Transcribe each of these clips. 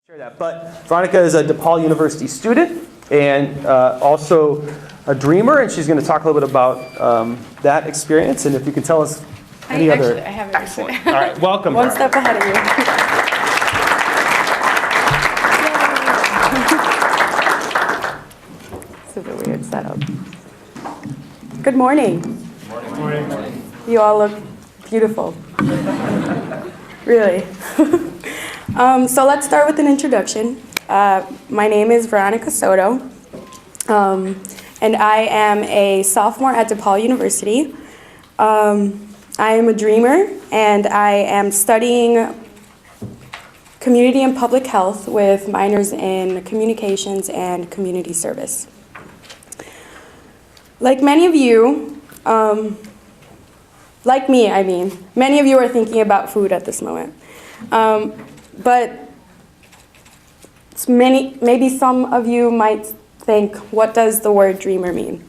Share that. But Veronica is a DePaul University student and also a dreamer, and she's going to talk a little bit about that experience. And if you can tell us any other. I have it. Excellent. All right, welcome. One Veronica. step ahead of you. This is a weird setup. Good morning. Good morning. You all look beautiful. Really. So let's start with an introduction. My name is Veronica Soto, and I am a sophomore at DePaul University. I am a dreamer, and I am studying community and public health with minors in communications and community service. Like many of you, like me, I mean, many of you are thinking about food at this moment. But maybe some of you might think, what does the word dreamer mean?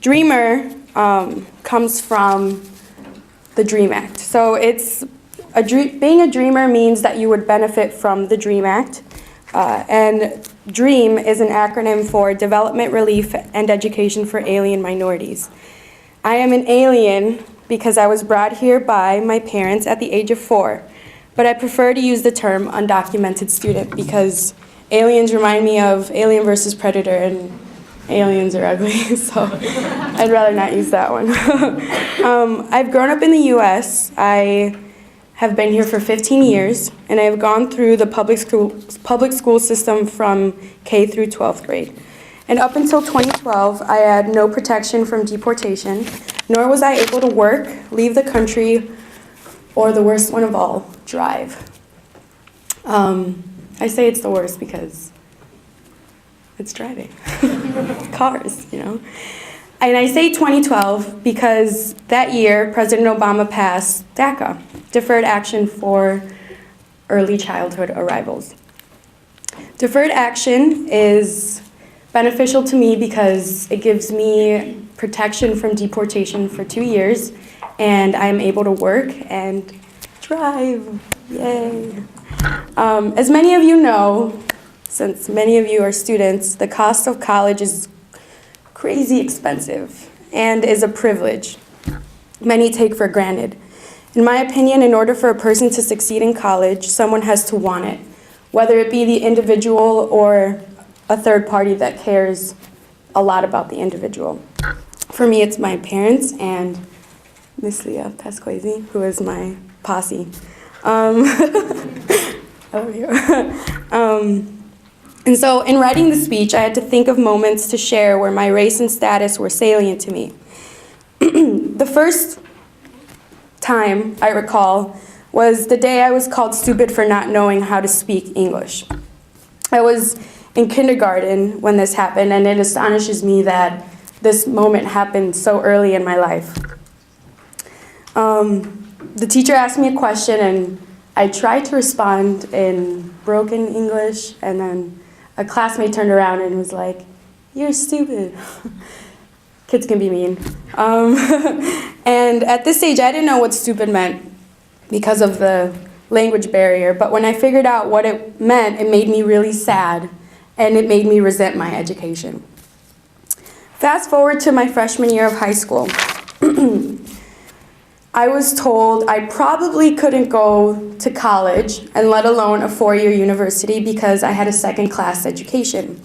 Dreamer comes from the DREAM Act. So being a dreamer means that you would benefit from the DREAM Act. And DREAM is an acronym for Development, Relief, and Education for Alien Minorities. I am an alien because I was brought here by my parents at the age of 4. But I prefer to use the term undocumented student because aliens remind me of Alien versus Predator, and aliens are ugly, so I'd rather not use that one. I've grown up in the U.S. I have been here for 15 years, and I've gone through the public school system from K through 12th grade. And up until 2012, I had no protection from deportation, nor was I able to work, leave the country, or the worst one of all, drive. I say it's the worst because it's driving. Cars, you know. And I say 2012 because that year, President Obama passed DACA, Deferred Action for Early Childhood Arrivals. Deferred action is beneficial to me because it gives me protection from deportation for 2 years, and I'm able to work and drive. Yay. As many of you know, since many of you are students, the cost of college is crazy expensive and is a privilege many take for granted. In my opinion, in order for a person to succeed in college, someone has to want it, whether it be the individual or a third party that cares a lot about the individual. For me, it's my parents and Miss Leah Pasquesi, who is my posse. I love you. And so in writing the speech, I had to think of moments to share where my race and status were salient to me. The first time I recall was the day I was called stupid for not knowing how to speak English. I was in kindergarten when this happened, and it astonishes me that this moment happened so early in my life. The teacher asked me a question, and I tried to respond in broken English, and then a classmate turned around and was like, "You're stupid." Kids can be mean. And at this age, I didn't know what stupid meant because of the language barrier, but when I figured out what it meant, it made me really sad, and it made me resent my education. Fast forward to my freshman year of high school. I was told I probably couldn't go to college, and let alone a 4-year university, because I had a second-class education.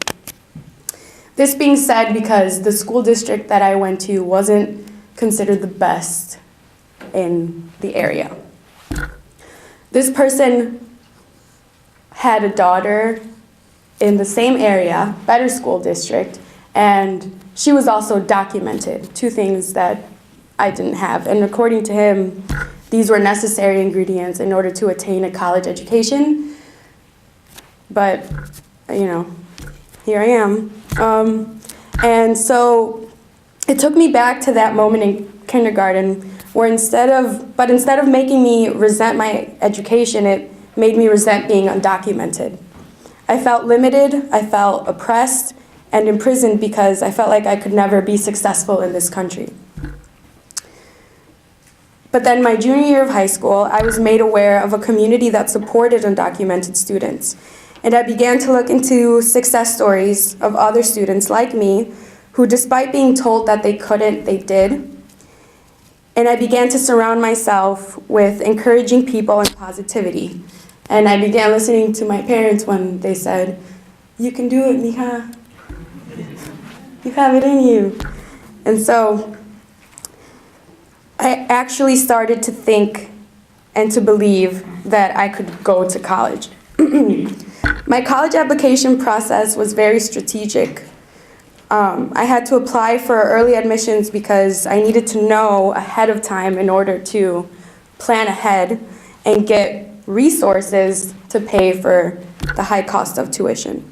This being said, because the school district that I went to wasn't considered the best in the area. This person had a daughter in the same area, better school district, and she was also documented, 2 things that I didn't have. And according to him, these were necessary ingredients in order to attain a college education. But, you know, here I am. And so it took me back to that moment in kindergarten where instead of making me resent my education, it made me resent being undocumented. I felt limited, I felt oppressed, and imprisoned because I felt like I could never be successful in this country. But then my junior year of high school, I was made aware of a community that supported undocumented students. And I began to look into success stories of other students like me who, despite being told that they couldn't, they did. And I began to surround myself with encouraging people and positivity. And I began listening to my parents when they said, "You can do it, mija. You have it in you." And so I actually started to think and to believe that I could go to college. My college application process was very strategic. I had to apply for early admissions because I needed to know ahead of time in order to plan ahead and get resources to pay for the high cost of tuition.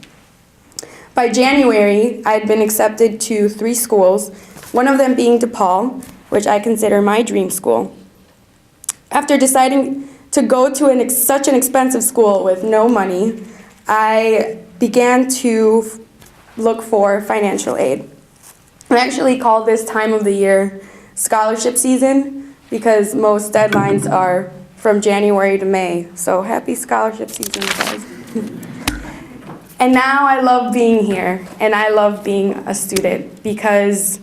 By January, I had been accepted to 3 schools, one of them being DePaul, which I consider my dream school. After deciding to go to such an expensive school with no money, I began to look for financial aid. I actually call this time of the year scholarship season because most deadlines are from January to May. So happy scholarship season, guys. And now I love being here and I love being a student because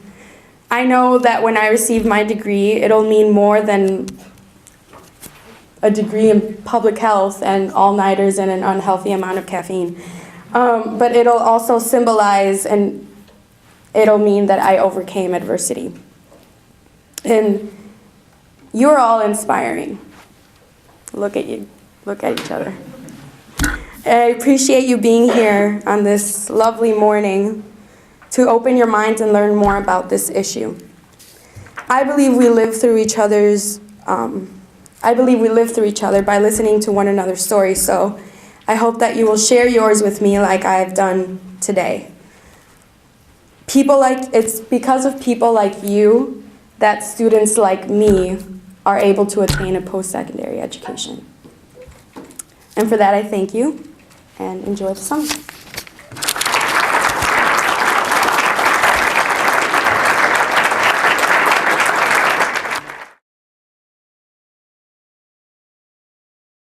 I know that when I receive my degree, it'll mean more than a degree in public health and all-nighters and an unhealthy amount of caffeine. But it'll also symbolize and it'll mean that I overcame adversity. And you're all inspiring. Look at you. Look at each other. I appreciate you being here on this lovely morning to open your minds and learn more about this issue. I believe we live through each other by listening to one another's stories, so I hope that you will share yours with me like I've done today. It's because of people like you that students like me are able to attain a post-secondary education. And for that, I thank you and enjoy the song.